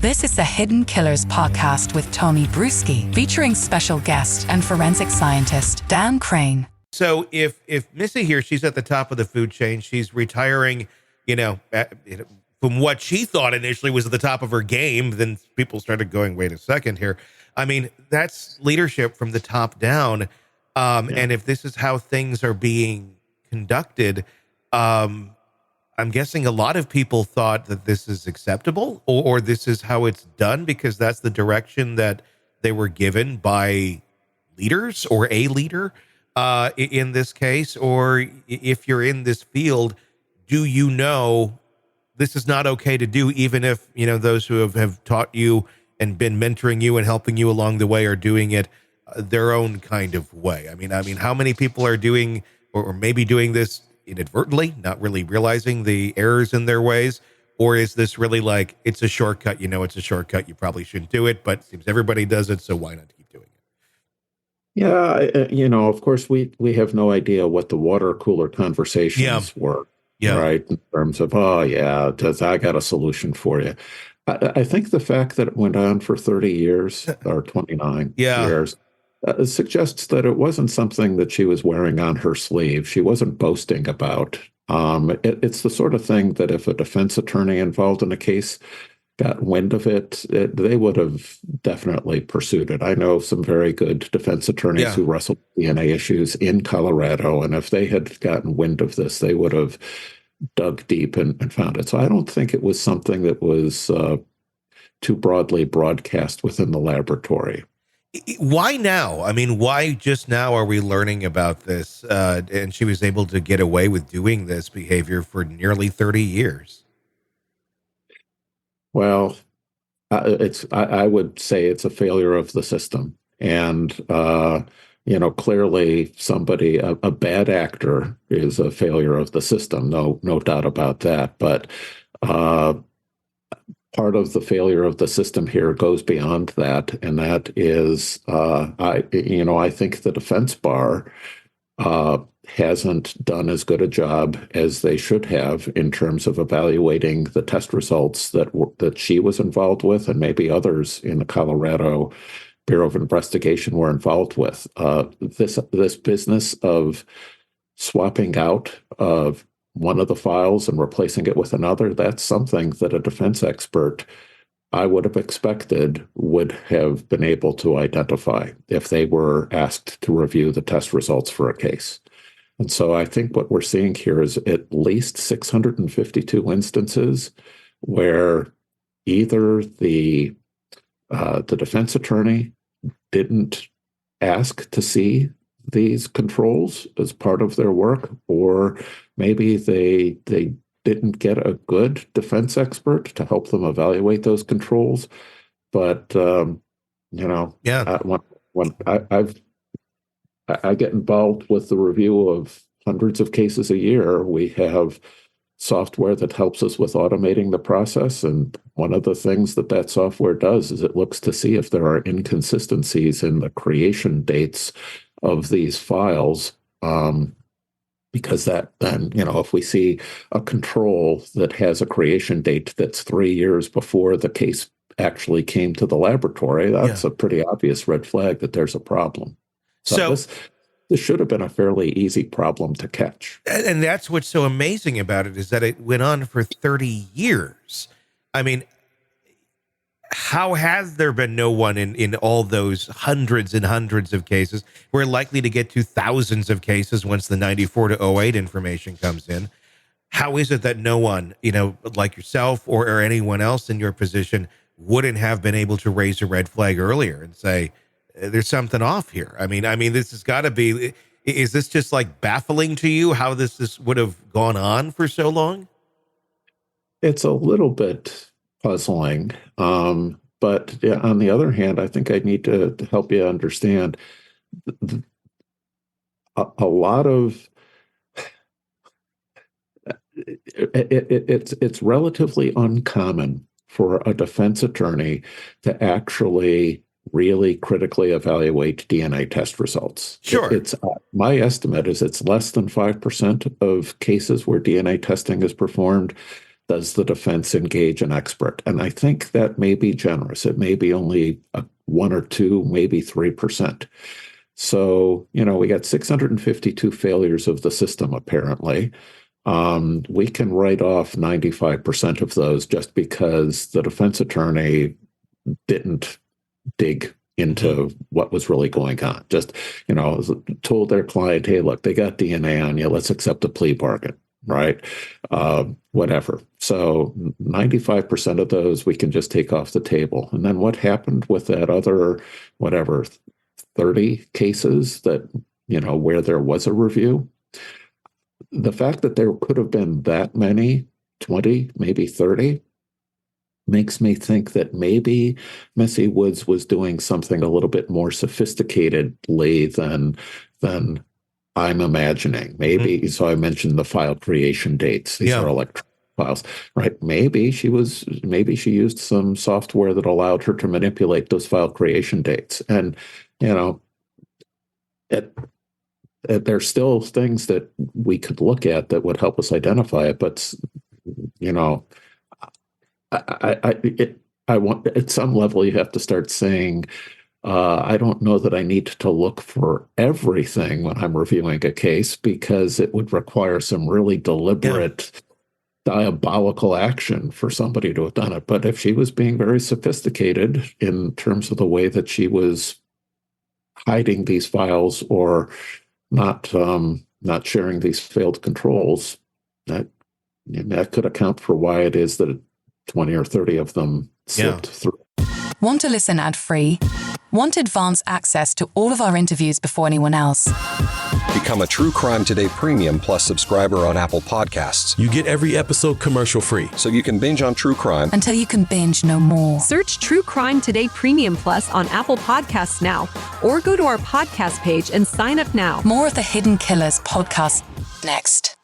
This is the Hidden Killers podcast with Tony Brueski, featuring special guest and forensic scientist Dan Krane. So if Missy here, she's at the top of the food chain, she's retiring, from what she thought initially was at the top of her game, then people started going, wait a second here. I mean, that's leadership from the top down. And if this is how things are being conducted, I'm guessing a lot of people thought that this is acceptable or this is how it's done because that's the direction that they were given by leaders or a leader in this case. Or if you're in this field, do you know this is not okay to do, even if, those who have taught you and been mentoring you and helping you along the way are doing it their own kind of way? I mean, how many people are doing or maybe doing this inadvertently, not really realizing the errors in their ways? Or is this really like, it's a shortcut, it's a shortcut, you probably shouldn't do it, but it seems everybody does it, so why not keep doing it? Yeah, of course, we have no idea what the water cooler conversations were, right? In terms of, I got a solution for you. I think the fact that it went on for 30 years or 29 years suggests that it wasn't something that she was wearing on her sleeve. She wasn't boasting about. It's the sort of thing that if a defense attorney involved in a case got wind of it, they would have definitely pursued it. I know some very good defense attorneys who wrestle with DNA issues in Colorado, and if they had gotten wind of this, they would have dug deep and found it. So I don't think it was something that was too broadly broadcast within the laboratory. Why now? I mean, why just now are we learning about this? And she was able to get away with doing this behavior for nearly 30 years. Well, I would say it's a failure of the system. And, clearly somebody, a bad actor is a failure of the system. No doubt about that. But part of the failure of the system here goes beyond that, and that is, I think the defense bar hasn't done as good a job as they should have in terms of evaluating the test results that she was involved with, and maybe others in the Colorado Bureau of Investigation were involved with. This business of swapping out of one of the files and replacing it with another, that's something that a defense expert, I would have expected, would have been able to identify if they were asked to review the test results for a case. And so I think what we're seeing here is at least 652 instances where either the defense attorney didn't ask to see these controls as part of their work, or maybe they didn't get a good defense expert to help them evaluate those controls. But when I get involved with the review of hundreds of cases a year, we have software that helps us with automating the process. And one of the things that software does is it looks to see if there are inconsistencies in the creation dates of these files, because that then, if we see a control that has a creation date that's 3 years before the case actually came to the laboratory, that's a pretty obvious red flag that there's a problem. So this should have been a fairly easy problem to catch. And that's what's so amazing about it, is that it went on for 30 years. I mean, how has there been no one in all those hundreds and hundreds of cases? We're likely to get to thousands of cases once the 94 to 08 information comes in. How is it that no one, like yourself or anyone else in your position wouldn't have been able to raise a red flag earlier and say, there's something off here? I mean, this has got to be, is this just like baffling to you how this would have gone on for so long? It's a little bit puzzling. But on the other hand, I think I need to help you understand a lot of it's relatively uncommon for a defense attorney to actually really critically evaluate DNA test results. Sure. It's my estimate is it's less than 5% of cases where DNA testing is performed. does the defense engage an expert? And I think that may be generous. It may be only 1 or 2, maybe 3%. So, we got 652 failures of the system, apparently. We can write off 95% of those just because the defense attorney didn't dig into what was really going on. Just, told their client, hey, look, they got DNA on you. Let's accept a plea bargain, right? Whatever. So 95% of those we can just take off the table. And then what happened with that other, 30 cases that, where there was a review? The fact that there could have been that many, 20, maybe 30, makes me think that maybe Missy Woods was doing something a little bit more sophisticatedly than I'm imagining. Maybe, so I mentioned the file creation dates. These are electronic files, right? Maybe she used some software that allowed her to manipulate those file creation dates. And, there's still things that we could look at that would help us identify it, but, I want, at some level, you have to start saying, I don't know that I need to look for everything when I'm reviewing a case, because it would require some really deliberate, diabolical action for somebody to have done it. But if she was being very sophisticated in terms of the way that she was hiding these files or not sharing these failed controls, that could account for why it is that 20 or 30 of them slipped through. Want to listen ad-free? Want advanced access to all of our interviews before anyone else? Become a True Crime Today Premium Plus subscriber on Apple Podcasts. You get every episode commercial-free, so you can binge on true crime until you can binge no more. Search True Crime Today Premium Plus on Apple Podcasts now, or go to our podcast page and sign up now. More of the Hidden Killers podcast next.